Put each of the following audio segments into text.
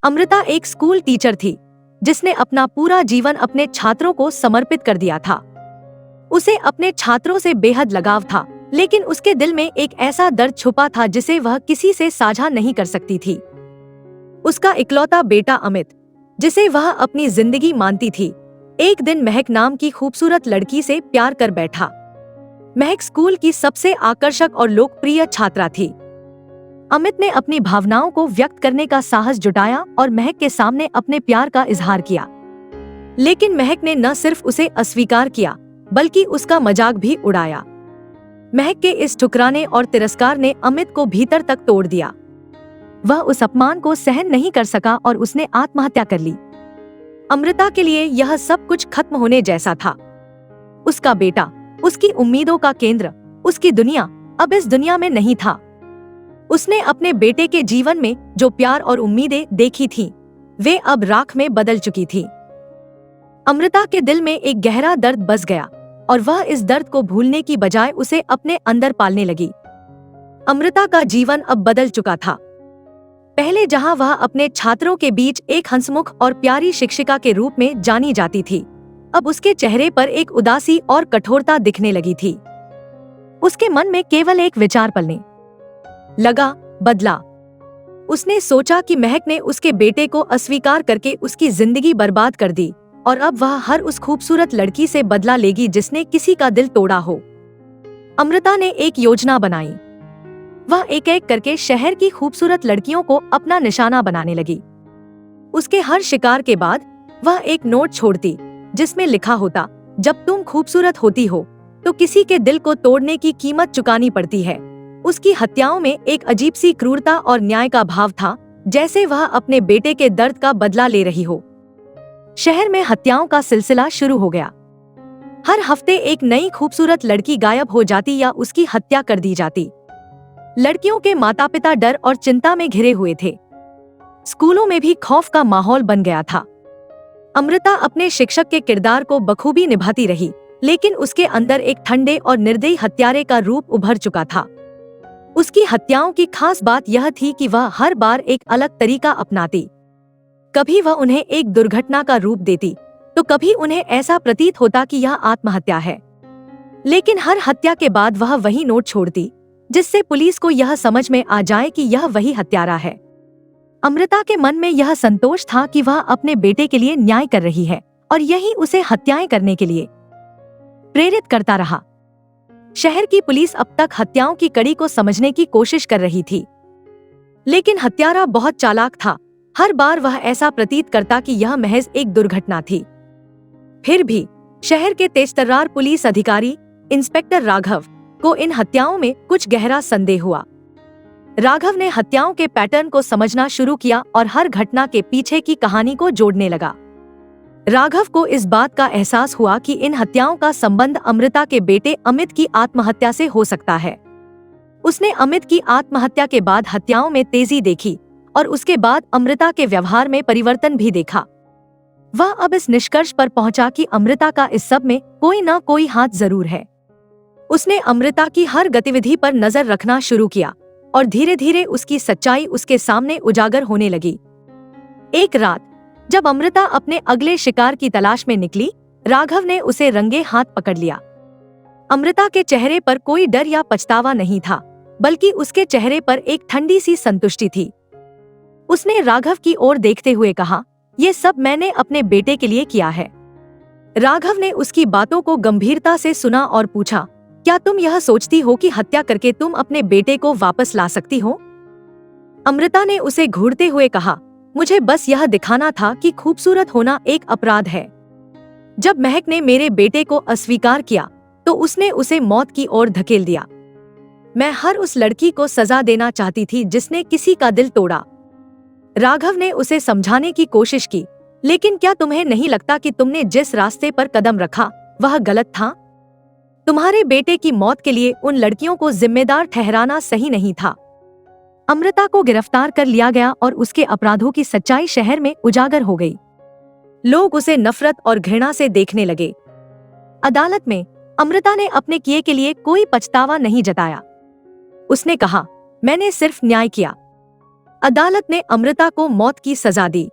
अमृता एक school teacher थी जिसने अपना पूरा जीवन अपने छात्रों को समर्पित कर दिया था। उसे अपने छात्रों से बेहद लगाव था, लेकिन उसके दिल में एक ऐसा दर्द छुपा था जिसे वह किसी से साझा नहीं कर सकती थी। उसका इकलौता बेटा अमित, जिसे वह अपनी जिंदगी मानती थी, एक दिन महक नाम की खूबसूरत लड़की से प्यार कर बैठा। महक स्कूल की सबसे आकर्षक और लोकप्रिय छात्रा थी। अमित ने अपनी भावनाओं को व्यक्त करने का साहस जुटाया और महक के सामने अपने प्यार का इजहार किया। लेकिन महक ने न सिर्फ उसे अस्वीकार किया, बल्कि उसका मजाक भी उड़ाया। महक के इस ठुकराने और तिरस्कार ने अमित को भीतर तक तोड़ दिया। वह उस अपमान को सहन नहीं कर सका और उसने आत्महत्या कर ली। अमृता के लिए यह सब कुछ खत्म होने जैसा था। उसका बेटा, उसकी उम्मीदों का केंद्र, उसकी दुनिया अब इस दुनिया में नहीं था। उसने अपने बेटे के जीवन में जो प्यार और उम्मीदें देखी थीं, वे अब राख में बदल चुकी थीं। अमृता के दिल में एक गहरा दर्द बस गया और वह इस दर्द को भूलने की बजाय उसे अपने अंदर पालने लगी। अमृता का जीवन अब बदल चुका था। पहले जहां वह अपने छात्रों के बीच एक हंसमुख और प्यारी शिक्षिका के रूप में जानी जाती थी, अब उसके चेहरे पर एक उदासी और कठोरता दिखने लगी थी। उसके मन में केवल एक विचार पलने लगा, बदला। उसने सोचा कि महक ने उसके बेटे को अस्वीकार करके उसकी जिंदगी बर्बाद कर दी और अब वह हर उस खूबसूरत लड़की से बदला लेगी जिसने किसी का दिल तोड़ा हो। अमृता ने एक योजना बनाई। वह एक एक करके शहर की खूबसूरत लड़कियों को अपना निशाना बनाने लगी। उसके हर शिकार के बाद वह एक नोट छोड़ती जिसमें लिखा होता, जब तुम खूबसूरत होती हो तो किसी के दिल को तोड़ने की कीमत चुकानी पड़ती है। उसकी हत्याओं में एक अजीब सी क्रूरता और न्याय का भाव था, जैसे वह अपने बेटे के दर्द का बदला ले रही हो। शहर में हत्याओं का सिलसिला शुरू हो गया। हर हफ्ते एक नई खूबसूरत लड़की गायब हो जाती या उसकी हत्या कर दी जाती। लड़कियों के माता पिता डर और चिंता में घिरे हुए थे। स्कूलों में भी खौफ का माहौल बन गया था। अमृता अपने शिक्षक के किरदार को बखूबी निभाती रही, लेकिन उसके अंदर एक ठंडे और निर्दयी हत्यारे का रूप उभर चुका था। उसकी हत्याओं की खास बात यह थी कि वह हर बार एक अलग तरीका अपनाती। कभी वह उन्हें एक दुर्घटना का रूप देती, तो कभी उन्हें ऐसा प्रतीत होता कि यह आत्महत्या है। लेकिन हर हत्या के बाद वह वही नोट छोड़ती, जिससे पुलिस को यह समझ में आ जाए कि यह वही हत्यारा है। अमृता के मन में यह संतोष था कि वह अपने बेटे के लिए न्याय कर रही है और यही उसे हत्याएं करने के लिए प्रेरित करता रहा। शहर की पुलिस अब तक हत्याओं की कड़ी को समझने की कोशिश कर रही थी, लेकिन हत्यारा बहुत चालाक था। हर बार वह ऐसा प्रतीत करता कि यह महज एक दुर्घटना थी। फिर भी शहर के तेजतर्रार पुलिस अधिकारी इंस्पेक्टर राघव को इन हत्याओं में कुछ गहरा संदेह हुआ। राघव ने हत्याओं के पैटर्न को समझना शुरू किया और हर घटना के पीछे की कहानी को जोड़ने लगा। राघव को इस बात का एहसास हुआ कि इन हत्याओं का संबंध अमृता के बेटे अमित की आत्महत्या से हो सकता है। उसने अमित की आत्महत्या के बाद हत्याओं में तेजी देखी और उसके बाद अमृता के व्यवहार में परिवर्तन भी देखा। वह अब इस निष्कर्ष पर पहुंचा कि अमृता का इस सब में कोई न कोई हाथ जरूर है। उसने अमृता की हर गतिविधि पर नजर रखना शुरू किया और धीरे धीरे उसकी सच्चाई उसके सामने उजागर होने लगी। एक रात जब अमृता अपने अगले शिकार की तलाश में निकली, राघव ने उसे रंगे हाथ पकड़ लिया। अमृता के चेहरे पर कोई डर या पछतावा नहीं था, बल्कि उसके चेहरे पर एक ठंडी सी संतुष्टि थी। उसने राघव की ओर देखते हुए कहा, ये सब मैंने अपने बेटे के लिए किया है। राघव ने उसकी बातों को गंभीरता से सुना और पूछा, क्या तुम यह सोचती हो कि हत्या करके तुम अपने बेटे को वापस ला सकती हो? अमृता ने उसे घूरते हुए कहा, मुझे बस यह दिखाना था कि खूबसूरत होना एक अपराध है। जब महक ने मेरे बेटे को अस्वीकार किया तो उसने उसे मौत की ओर धकेल दिया। मैं हर उस लड़की को सजा देना चाहती थी जिसने किसी का दिल तोड़ा। राघव ने उसे समझाने की कोशिश की, लेकिन क्या तुम्हें नहीं लगता कि तुमने जिस रास्ते पर कदम रखा वह गलत था? तुम्हारे बेटे की मौत के लिए उन लड़कियों को जिम्मेदार ठहराना सही नहीं था। अमृता को गिरफ्तार कर लिया गया और उसके अपराधों की सच्चाई शहर में उजागर हो गई। लोग उसे नफरत और घृणा से देखने लगे। अदालत में अमृता ने अपने किए के लिए कोई पछतावा नहीं जताया। उसने कहा, मैंने सिर्फ न्याय किया। अदालत ने अमृता को मौत की सजा दी।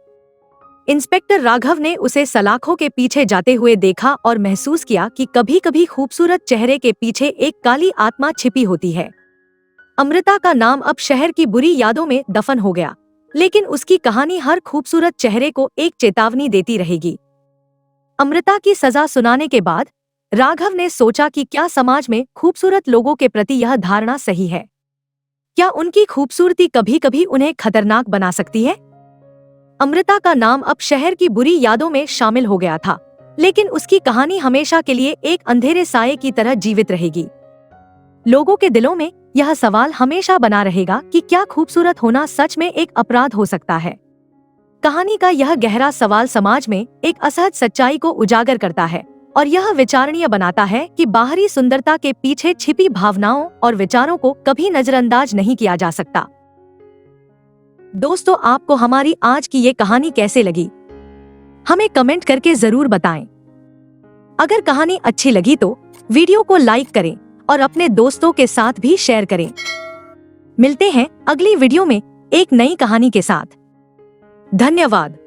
इंस्पेक्टर राघव ने उसे सलाखों के पीछे जाते हुए देखा और महसूस किया कि कभी-कभी खूबसूरत चेहरे के पीछे एक काली आत्मा छिपी होती है। अमृता का नाम अब शहर की बुरी यादों में दफन हो गया, लेकिन उसकी कहानी हर खूबसूरत चेहरे को एक चेतावनी देती रहेगी। अमृता की सजा सुनाने के बाद राघव ने सोचा कि क्या समाज में खूबसूरत लोगों के प्रति यह धारणा सही है? क्या उनकी खूबसूरती कभी-कभी उन्हें खतरनाक बना सकती है? अमृता का नाम अब शहर की बुरी यादों में शामिल हो गया था, लेकिन उसकी कहानी हमेशा के लिए एक अंधेरे साये की तरह जीवित रहेगी। लोगों के दिलों में यह सवाल हमेशा बना रहेगा कि क्या खूबसूरत होना सच में एक अपराध हो सकता है? कहानी का यह गहरा सवाल समाज में एक असहज सच्चाई को उजागर करता है और यह विचारणीय बनाता है कि बाहरी सुंदरता के पीछे छिपी भावनाओं और विचारों को कभी नजरअंदाज नहीं किया जा सकता। दोस्तों, आपको हमारी आज की ये कहानी कैसे लगी? हमें कमेंट करके जरूर बताएं। अगर कहानी अच्छी लगी तो वीडियो को लाइक करें और अपने दोस्तों के साथ भी शेयर करें। मिलते हैं अगली वीडियो में एक नई कहानी के साथ। धन्यवाद।